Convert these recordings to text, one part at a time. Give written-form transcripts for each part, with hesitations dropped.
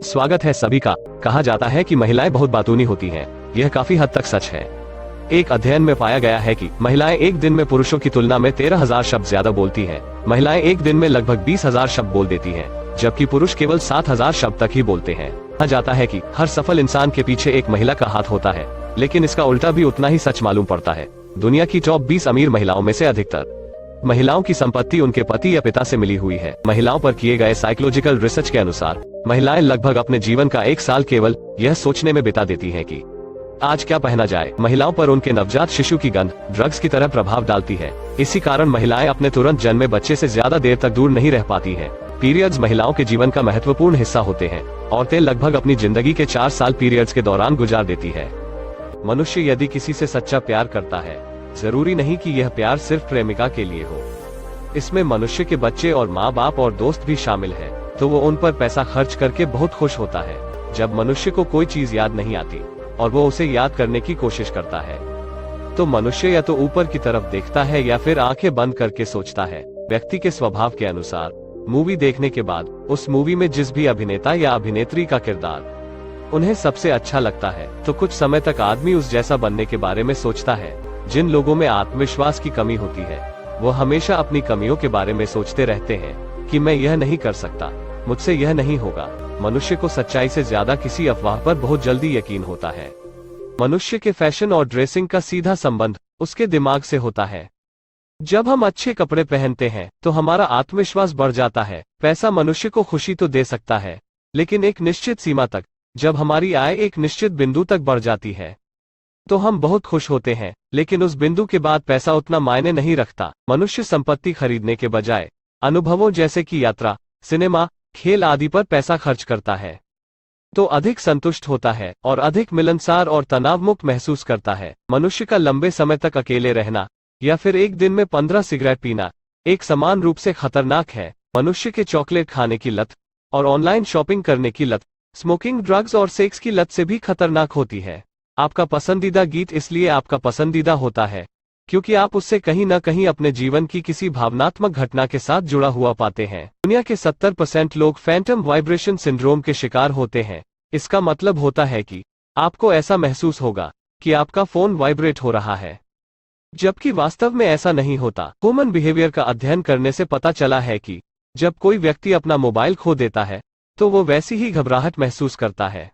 स्वागत है सभी का। कहा जाता है कि महिलाएं बहुत बातूनी होती हैं। यह काफी हद तक सच है। एक अध्ययन में पाया गया है कि महिलाएं एक दिन में पुरुषों की तुलना में 13,000 शब्द ज्यादा बोलती हैं। महिलाएं एक दिन में लगभग 20,000 शब्द बोल देती हैं, जबकि पुरुष केवल 7,000 शब्द तक ही बोलते हैं। कहा जाता है कि हर सफल इंसान के पीछे एक महिला का हाथ होता है, लेकिन इसका उल्टा भी उतना ही सच मालूम पड़ता है। दुनिया की टॉप 20 अमीर महिलाओं में से अधिकतर महिलाओं की संपत्ति उनके पति या पिता से मिली हुई है। महिलाओं पर किए गए साइकोलॉजिकल रिसर्च के अनुसार महिलाएं लगभग अपने जीवन का 1 साल केवल यह सोचने में बिता देती हैं कि आज क्या पहना जाए। महिलाओं पर उनके नवजात शिशु की गंध ड्रग्स की तरह प्रभाव डालती है। इसी कारण महिलाएं अपने तुरंत जन्मे बच्चे से ज्यादा देर तक दूर नहीं रह पाती हैं। पीरियड्स महिलाओं के जीवन का महत्वपूर्ण हिस्सा होते हैं। औरतें लगभग अपनी जिंदगी के 4 साल पीरियड्स के दौरान गुजार देती है। मनुष्य यदि किसी से सच्चा प्यार करता है, जरूरी नहीं कि यह प्यार सिर्फ प्रेमिका के लिए हो। इसमें मनुष्य के बच्चे और माँ बाप और दोस्त भी शामिल हैं, तो वो उन पर पैसा खर्च करके बहुत खुश होता है। जब मनुष्य को कोई चीज याद नहीं आती और वो उसे याद करने की कोशिश करता है, तो मनुष्य या तो ऊपर की तरफ देखता है या फिर आंखें बंद करके सोचता है। व्यक्ति के स्वभाव के अनुसार मूवी देखने के बाद उस मूवी में जिस भी अभिनेता या अभिनेत्री का किरदार उन्हें सबसे अच्छा लगता है, तो कुछ समय तक आदमी उस जैसा बनने के बारे में सोचता है। जिन लोगों में आत्मविश्वास की कमी होती है, वो हमेशा अपनी कमियों के बारे में सोचते रहते हैं कि मैं यह नहीं कर सकता, मुझसे यह नहीं होगा। मनुष्य को सच्चाई से ज्यादा किसी अफवाह पर बहुत जल्दी यकीन होता है। मनुष्य के फैशन और ड्रेसिंग का सीधा संबंध उसके दिमाग से होता है। जब हम अच्छे कपड़े पहनते हैं तो हमारा आत्मविश्वास बढ़ जाता है। पैसा मनुष्य को खुशी तो दे सकता है, लेकिन एक निश्चित सीमा तक। जब हमारी आय एक निश्चित बिंदु तक बढ़ जाती है तो हम बहुत खुश होते हैं, लेकिन उस बिंदु के बाद पैसा उतना मायने नहीं रखता। मनुष्य संपत्ति खरीदने के बजाय अनुभवों जैसे कि यात्रा, सिनेमा, खेल आदि पर पैसा खर्च करता है, तो अधिक संतुष्ट होता है और अधिक मिलनसार और तनाव मुक्त महसूस करता है। मनुष्य का लंबे समय तक अकेले रहना या फिर एक दिन में 15 सिगरेट पीना एक समान रूप से खतरनाक है। मनुष्य के चॉकलेट खाने की लत और ऑनलाइन शॉपिंग करने की लत, स्मोकिंग, ड्रग्स और सेक्स की लत से भी खतरनाक होती है। आपका पसंदीदा गीत इसलिए आपका पसंदीदा होता है क्योंकि आप उससे कहीं न कहीं अपने जीवन की किसी भावनात्मक घटना के साथ जुड़ा हुआ पाते हैं। दुनिया के 70% लोग फैंटम वाइब्रेशन सिंड्रोम के शिकार होते हैं। इसका मतलब होता है कि आपको ऐसा महसूस होगा कि आपका फोन वाइब्रेट हो रहा है, जबकि वास्तव में ऐसा नहीं होता। ह्यूमन बिहेवियर का अध्ययन करने से पता चला है कि जब कोई व्यक्ति अपना मोबाइल खो देता है तो वो वैसी ही घबराहट महसूस करता है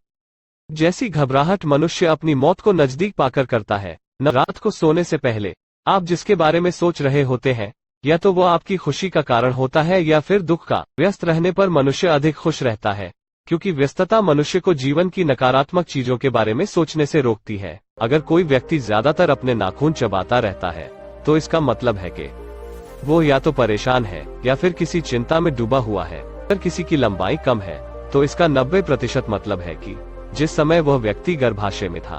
जैसी घबराहट मनुष्य अपनी मौत को नजदीक पाकर करता है। न रात को सोने से पहले आप जिसके बारे में सोच रहे होते हैं, या तो वो आपकी खुशी का कारण होता है या फिर दुख का। व्यस्त रहने पर मनुष्य अधिक खुश रहता है, क्योंकि व्यस्तता मनुष्य को जीवन की नकारात्मक चीजों के बारे में सोचने से रोकती है। अगर कोई व्यक्ति ज्यादातर अपने नाखून चबाता रहता है, तो इसका मतलब है कि वो या तो परेशान है या फिर किसी चिंता में डूबा हुआ है। अगर किसी की लंबाई कम है, तो इसका 90% मतलब है कि जिस समय वह व्यक्ति गर्भाशय में था,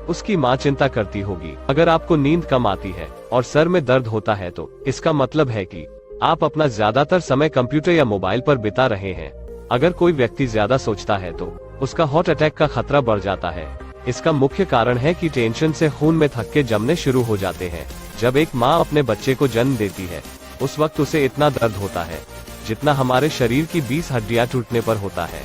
उसकी माँ चिंता करती होगी। अगर आपको नींद कम आती है और सर में दर्द होता है, तो इसका मतलब है कि आप अपना ज्यादातर समय कंप्यूटर या मोबाइल पर बिता रहे हैं। अगर कोई व्यक्ति ज्यादा सोचता है तो उसका हार्ट अटैक का खतरा बढ़ जाता है। इसका मुख्य कारण है कि टेंशन से खून में थक्के जमने शुरू हो जाते हैं। जब एक माँ अपने बच्चे को जन्म देती है, उस वक्त उसे इतना दर्द होता है जितना हमारे शरीर की 20 हड्डियां टूटने पर होता है।